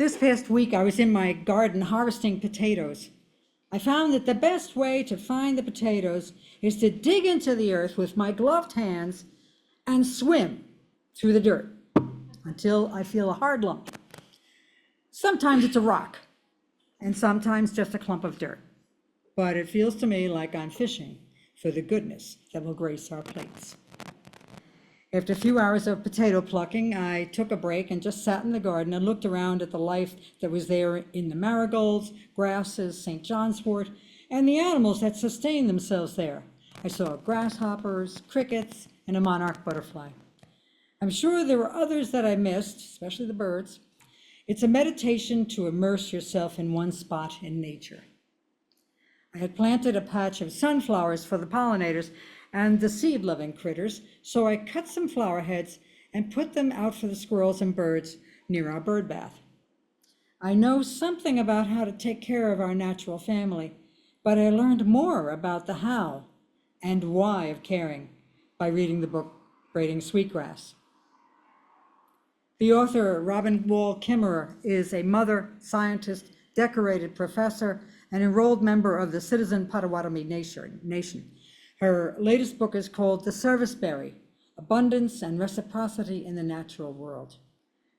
This past week, I was in my garden harvesting potatoes. I found that the best way to find the potatoes is to dig into the earth with my gloved hands and swim through the dirt until I feel a hard lump. Sometimes it's a rock, and sometimes just a clump of dirt. But it feels to me like I'm fishing for the goodness that will grace our plates. After a few hours of potato plucking, I took a break and just sat in the garden and looked around at the life that was there in the marigolds, grasses, St. John's wort, and the animals that sustain themselves there. I saw grasshoppers, crickets, and a monarch butterfly. I'm sure there were others that I missed, especially the birds. It's a meditation to immerse yourself in one spot in nature. I had planted a patch of sunflowers for the pollinators and the seed-loving critters, so I cut some flower heads and put them out for the squirrels and birds near our bird bath. I know something about how to take care of our natural family, but I learned more about the how and why of caring by reading the book Braiding Sweetgrass. The author, Robin Wall Kimmerer, is a mother, scientist, decorated professor, and enrolled member of the Citizen Potawatomi Nation. Her latest book is called The Serviceberry: Abundance and Reciprocity in the Natural World.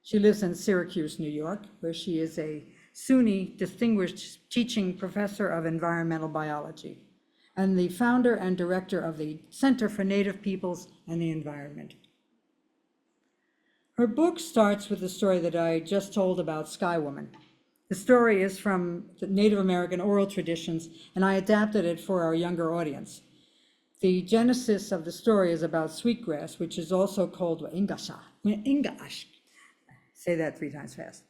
She lives in Syracuse, New York, where she is a SUNY Distinguished Teaching Professor of Environmental Biology and the founder and director of the Center for Native Peoples and the Environment. Her book starts with the story that I just told about Sky Woman. The story is from the Native American oral traditions, and I adapted it for our younger audience. The genesis of the story is about sweetgrass, which is also called Ingaash. Say that 3 times fast.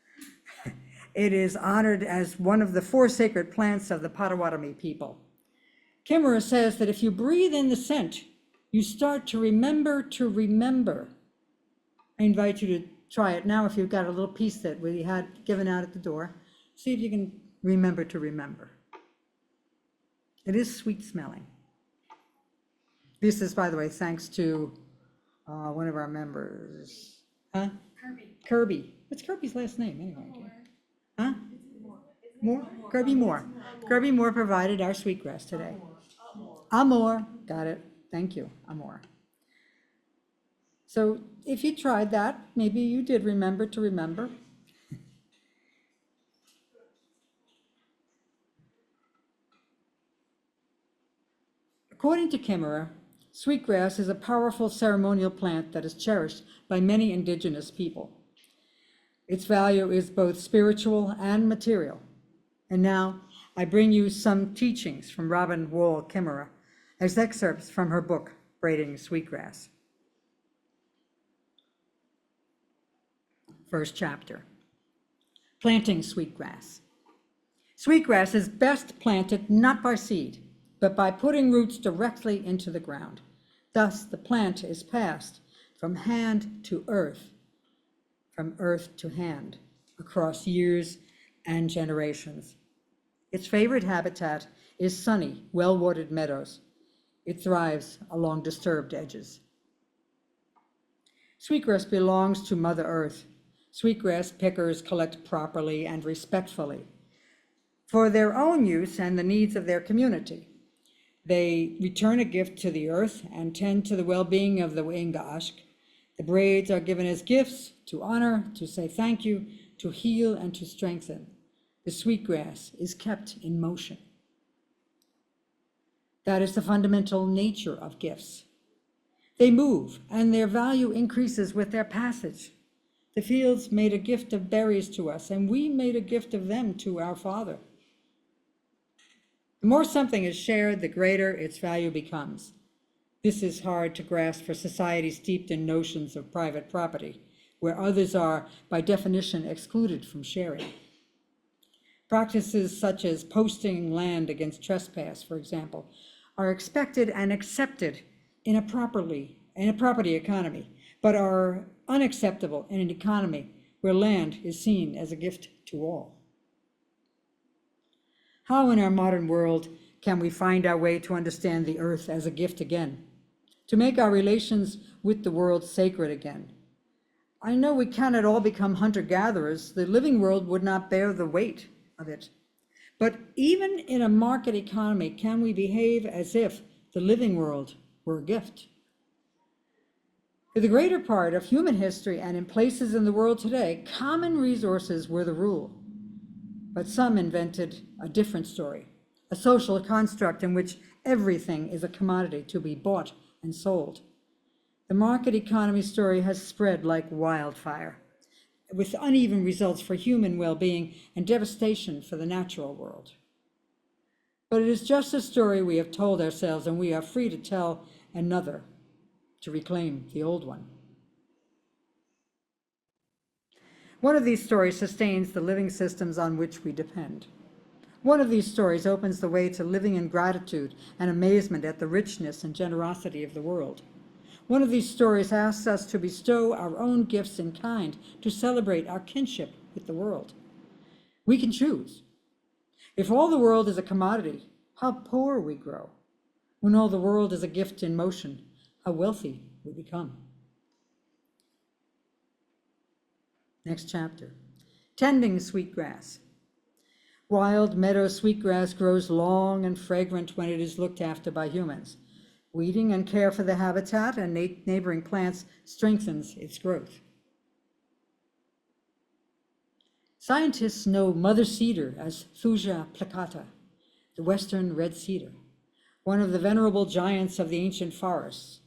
It is honored as one of the 4 sacred plants of the Potawatomi people. Kimmerer says that if you breathe in the scent, you start to remember to remember. I invite you to try it now if you've got a little piece that we had given out at the door. See if you can remember to remember. It is sweet smelling. This is, by the way, thanks to one of our members. Huh? Kirby. What's Kirby's last name anyway? Huh? Moore? Kirby Moore. Kirby Moore provided our sweetgrass today. Amor. Got it. Thank you, Amor. So if you tried that, maybe you did remember to remember. According to Kimmerer, sweetgrass is a powerful ceremonial plant that is cherished by many indigenous people. Its value is both spiritual and material. And now I bring you some teachings from Robin Wall Kimmerer as excerpts from her book, Braiding Sweetgrass. First chapter, planting sweetgrass. Sweetgrass is best planted not by seed, but by putting roots directly into the ground. Thus, the plant is passed from hand to earth, from earth to hand, across years and generations. Its favorite habitat is sunny, well-watered meadows. It thrives along disturbed edges. Sweetgrass belongs to Mother Earth. Sweetgrass pickers collect properly and respectfully for their own use and the needs of their community. They return a gift to the earth and tend to the well-being of the Ingaash. The braids are given as gifts to honor, to say thank you, to heal, and to strengthen. The sweetgrass is kept in motion. That is the fundamental nature of gifts. They move, and their value increases with their passage. The fields made a gift of berries to us, and we made a gift of them to our Father. The more something is shared, the greater its value becomes. This is hard to grasp for society steeped in notions of private property, where others are, by definition, excluded from sharing. Practices such as posting land against trespass, for example, are expected and accepted in a property economy, but are unacceptable in an economy where land is seen as a gift to all. How in our modern world can we find our way to understand the earth as a gift again, to make our relations with the world sacred again? I know we cannot all become hunter-gatherers. The living world would not bear the weight of it. But even in a market economy, can we behave as if the living world were a gift? For the greater part of human history and in places in the world today, common resources were the rule. But some invented a different story, a social construct in which everything is a commodity to be bought and sold. The market economy story has spread like wildfire, with uneven results for human well-being and devastation for the natural world. But it is just a story we have told ourselves, and we are free to tell another to reclaim the old one. One of these stories sustains the living systems on which we depend. One of these stories opens the way to living in gratitude and amazement at the richness and generosity of the world. One of these stories asks us to bestow our own gifts in kind, to celebrate our kinship with the world. We can choose. If all the world is a commodity, how poor we grow. When all the world is a gift in motion, how wealthy we become. Next chapter. Tending sweetgrass. Wild meadow sweetgrass grows long and fragrant when it is looked after by humans. Weeding and care for the habitat and neighboring plants strengthens its growth. Scientists know mother cedar as Thuja plicata, the western red cedar, one of the venerable giants of the ancient forests.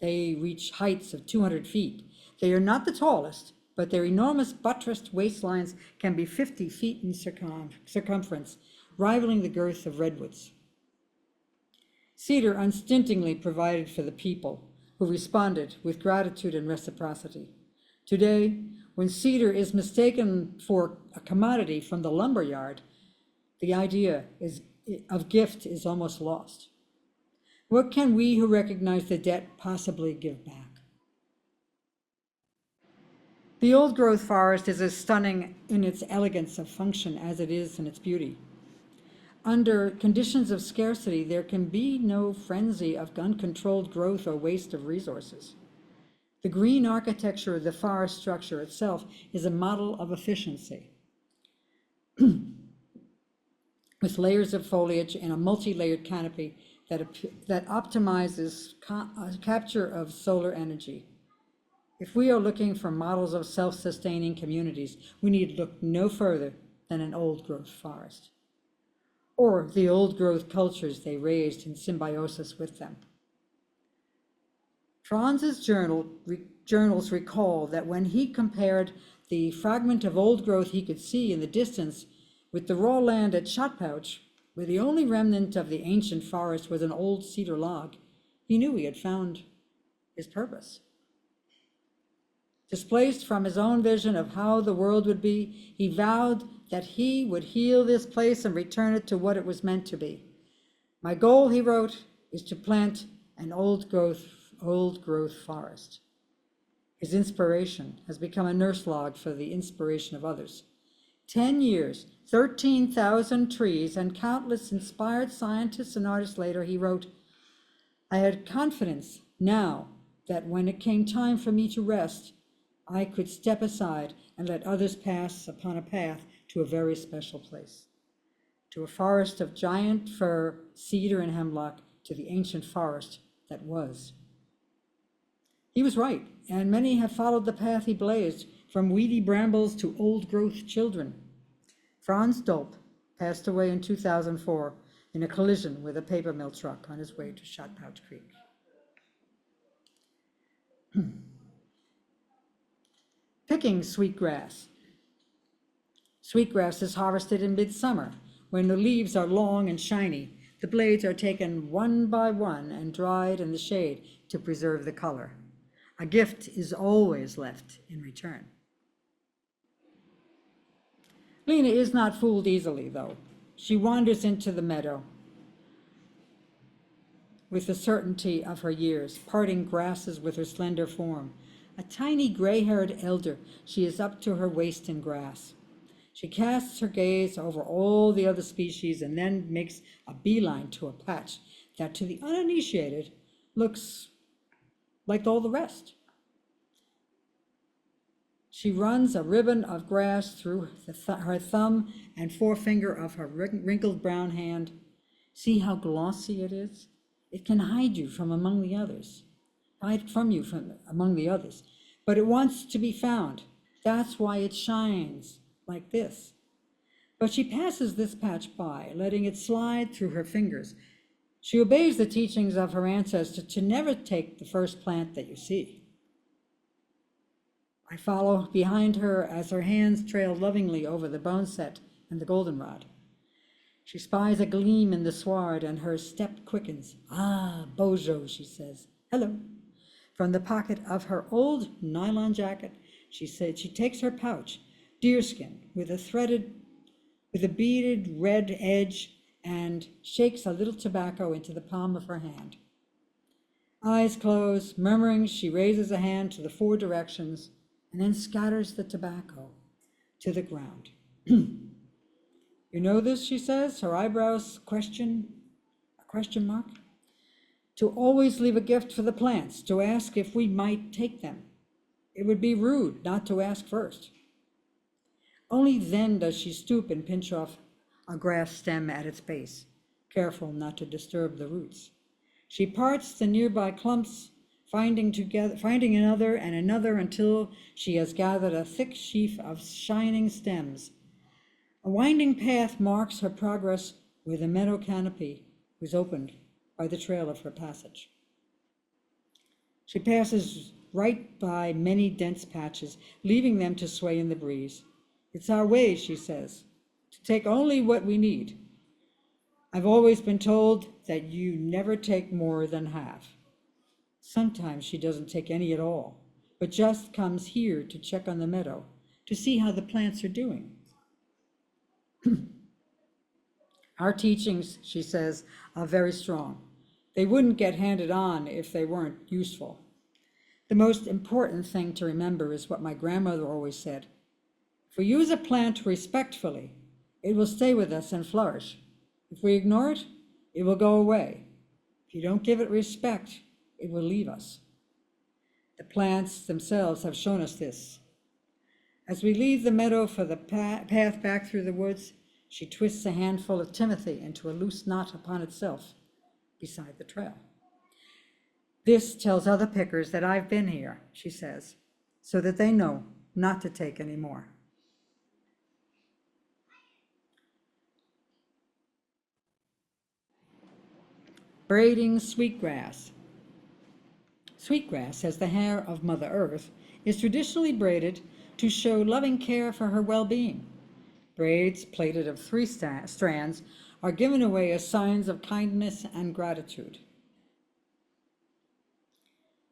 They reach heights of 200 feet. They are not the tallest, but their enormous buttressed waistlines can be 50 feet in circumference, rivaling the girth of redwoods. Cedar unstintingly provided for the people, who responded with gratitude and reciprocity. Today, when cedar is mistaken for a commodity from the lumber yard, the idea of gift is almost lost. What can we who recognize the debt possibly give back? The old-growth forest is as stunning in its elegance of function as it is in its beauty. Under conditions of scarcity, there can be no frenzy of uncontrolled growth or waste of resources. The green architecture of the forest structure itself is a model of efficiency, with layers of foliage and a multi-layered canopy that optimizes capture of solar energy. If we are looking for models of self-sustaining communities, we need look no further than an old-growth forest, or the old-growth cultures they raised in symbiosis with them. Franz's journals recall that when he compared the fragment of old growth he could see in the distance with the raw land at Shotpouch, where the only remnant of the ancient forest was an old cedar log, he knew he had found his purpose. Displaced from his own vision of how the world would be, he vowed that he would heal this place and return it to what it was meant to be. My goal, he wrote, is to plant an old growth forest. His inspiration has become a nurse log for the inspiration of others. 10 years, 13,000 trees, and countless inspired scientists and artists later, he wrote, I had confidence now that when it came time for me to rest, I could step aside and let others pass upon a path to a very special place, to a forest of giant fir, cedar, and hemlock, to the ancient forest that was. He was right, and many have followed the path he blazed, from weedy brambles to old-growth children. Franz Dolp passed away in 2004 in a collision with a paper mill truck on his way to Shotpouch Creek. Picking sweetgrass. Sweetgrass is harvested in midsummer, when the leaves are long and shiny. The blades are taken one by one and dried in the shade to preserve the color. A gift is always left in return. Lena is not fooled easily, though. She wanders into the meadow with the certainty of her years, parting grasses with her slender form. A tiny gray-haired elder, she is up to her waist in grass. She casts her gaze over all the other species and then makes a beeline to a patch that to the uninitiated looks like all the rest. She runs a ribbon of grass through her thumb and forefinger of her wrinkled brown hand. See how glossy it is? It can hide you from among the others. Hide from you from among the others. But it wants to be found. That's why it shines like this. But she passes this patch by, letting it slide through her fingers. She obeys the teachings of her ancestors to never take the first plant that you see. I follow behind her as her hands trail lovingly over the boneset and the goldenrod. She spies a gleam in the sward and her step quickens. Ah, Bojo, she says. Hello. From the pocket of her old nylon jacket, she takes her pouch, deerskin, with a beaded red edge, and shakes a little tobacco into the palm of her hand. Eyes closed, murmuring, she raises a hand to the 4 directions and then scatters the tobacco to the ground. You know this, she says, her eyebrows a question mark? To always leave a gift for the plants, to ask if we might take them. It would be rude not to ask first. Only then does she stoop and pinch off a grass stem at its base, careful not to disturb the roots. She parts the nearby clumps, finding another and another until she has gathered a thick sheaf of shining stems. A winding path marks her progress where the meadow canopy was opened by the trail of her passage. She passes right by many dense patches, leaving them to sway in the breeze. It's our way, she says, to take only what we need. I've always been told that you never take more than half. Sometimes she doesn't take any at all, but just comes here to check on the meadow, to see how the plants are doing. Our teachings, she says, are very strong. They wouldn't get handed on if they weren't useful. The most important thing to remember is what my grandmother always said. If we use a plant respectfully, it will stay with us and flourish. If we ignore it, it will go away. If you don't give it respect, it will leave us. The plants themselves have shown us this. As we leave the meadow for the path back through the woods, she twists a handful of timothy into a loose knot upon itself beside the trail. This tells other pickers that I've been here, she says, so that they know not to take any more. Braiding Sweetgrass. Sweetgrass, as the hair of Mother Earth, is traditionally braided to show loving care for her well-being. Braids, plaited of 3 strands, are given away as signs of kindness and gratitude.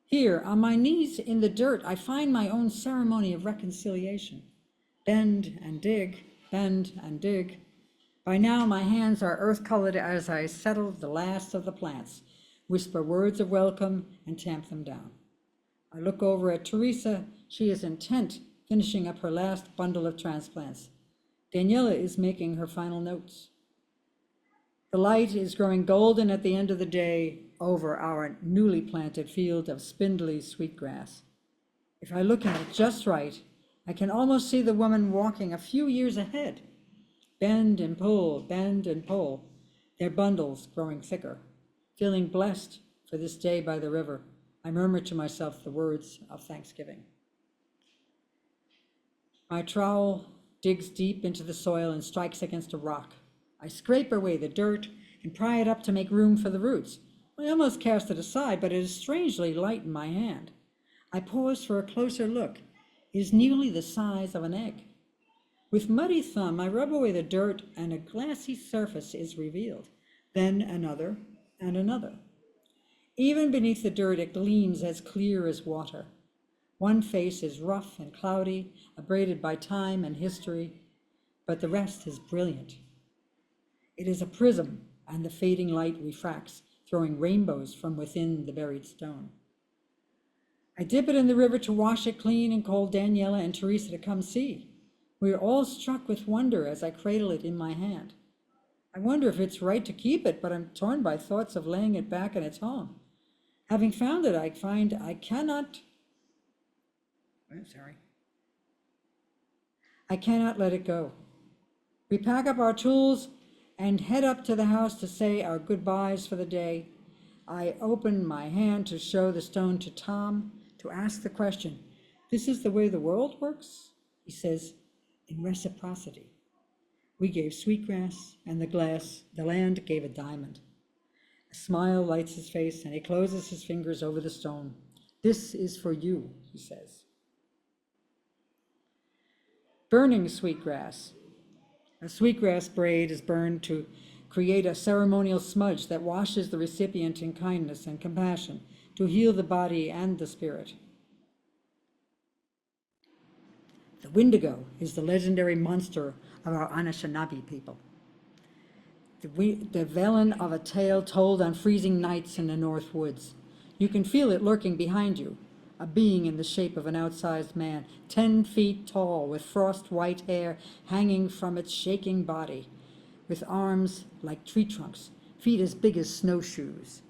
Here, on my knees in the dirt, I find my own ceremony of reconciliation. Bend and dig, bend and dig. By now, my hands are earth-colored as I settle the last of the plants, whisper words of welcome, and tamp them down. I look over at Teresa. She is intent, finishing up her last bundle of transplants. Daniela is making her final notes. The light is growing golden at the end of the day over our newly planted field of spindly sweetgrass. If I look at it just right, I can almost see the woman walking a few years ahead. Bend and pull, their bundles growing thicker. Feeling blessed for this day by the river, I murmur to myself the words of thanksgiving. My trowel digs deep into the soil and strikes against a rock. I scrape away the dirt and pry it up to make room for the roots. I almost cast it aside, but it is strangely light in my hand. I pause for a closer look. It is nearly the size of an egg. With muddy thumb, I rub away the dirt and a glassy surface is revealed. Then another and another. Even beneath the dirt, it gleams as clear as water. One face is rough and cloudy, abraded by time and history, but the rest is brilliant. It is a prism, and the fading light refracts, throwing rainbows from within the buried stone. I dip it in the river to wash it clean and call Daniela and Teresa to come see. We are all struck with wonder as I cradle it in my hand. I wonder if it's right to keep it, but I'm torn by thoughts of laying it back in its home. Having found it, I find I cannot I cannot let it go. We pack up our tools and head up to the house to say our goodbyes for the day. I open my hand to show the stone to Tom to ask the question. This is the way the world works? He says, in reciprocity. We gave sweetgrass, and the land gave a diamond. A smile lights his face, and he closes his fingers over the stone. This is for you, he says. Burning sweetgrass. A sweetgrass braid is burned to create a ceremonial smudge that washes the recipient in kindness and compassion, to heal the body and the spirit. The Wendigo is the legendary monster of our Anishinaabe people. The villain of a tale told on freezing nights in the North Woods. You can feel it lurking behind you, a being in the shape of an outsized man, 10 feet tall, with frost-white hair hanging from its shaking body, with arms like tree trunks, feet as big as snowshoes.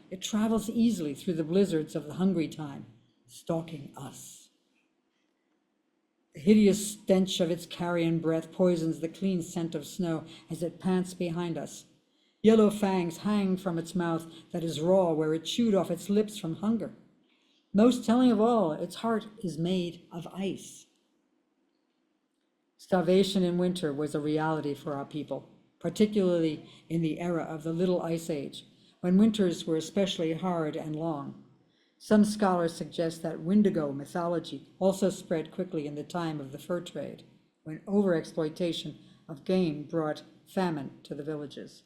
It travels easily through the blizzards of the hungry time, stalking us. The hideous stench of its carrion breath poisons the clean scent of snow as it pants behind us. Yellow fangs hang from its mouth that is raw where it chewed off its lips from hunger. Most telling of all, its heart is made of ice. Starvation in winter was a reality for our people, particularly in the era of the Little Ice Age, when winters were especially hard and long. Some scholars suggest that Wendigo mythology also spread quickly in the time of the fur trade, when overexploitation of game brought famine to the villages.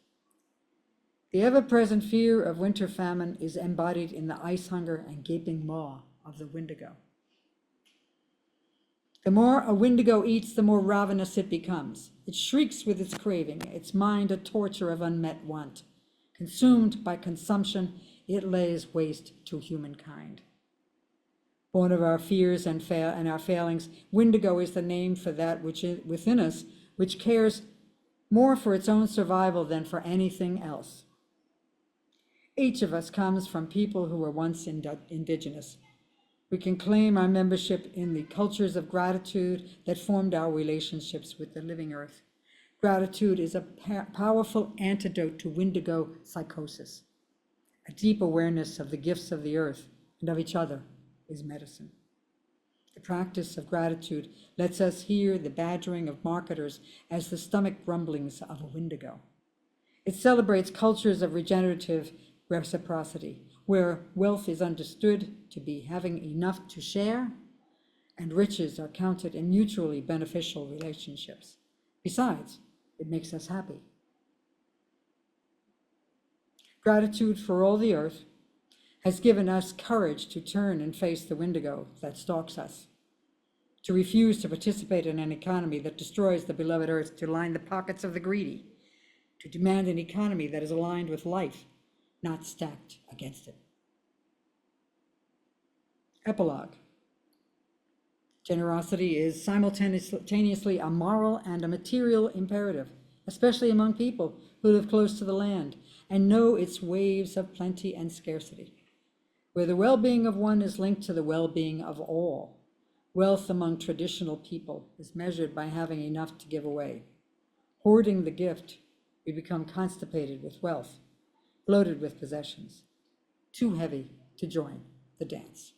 The ever-present fear of winter famine is embodied in the ice hunger and gaping maw of the Wendigo. The more a Wendigo eats, the more ravenous it becomes. It shrieks with its craving, its mind a torture of unmet want. Consumed by consumption, it lays waste to humankind. Born of our fears and our failings, Wendigo is the name for that which is within us, which cares more for its own survival than for anything else. Each of us comes from people who were once indigenous. We can claim our membership in the cultures of gratitude that formed our relationships with the living earth. Gratitude is a powerful antidote to Wendigo psychosis. A deep awareness of the gifts of the earth and of each other is medicine. The practice of gratitude lets us hear the badgering of marketers as the stomach rumblings of a Wendigo. It celebrates cultures of regenerative reciprocity, where wealth is understood to be having enough to share, and riches are counted in mutually beneficial relationships. Besides, it makes us happy. Gratitude for all the earth has given us courage to turn and face the Wendigo that stalks us, to refuse to participate in an economy that destroys the beloved earth, to line the pockets of the greedy, to demand an economy that is aligned with life, not stacked against it. Epilogue. Generosity is simultaneously a moral and a material imperative, especially among people who live close to the land and know its waves of plenty and scarcity. Where the well-being of one is linked to the well-being of all, wealth among traditional people is measured by having enough to give away. Hoarding the gift, we become constipated with wealth, bloated with possessions, too heavy to join the dance.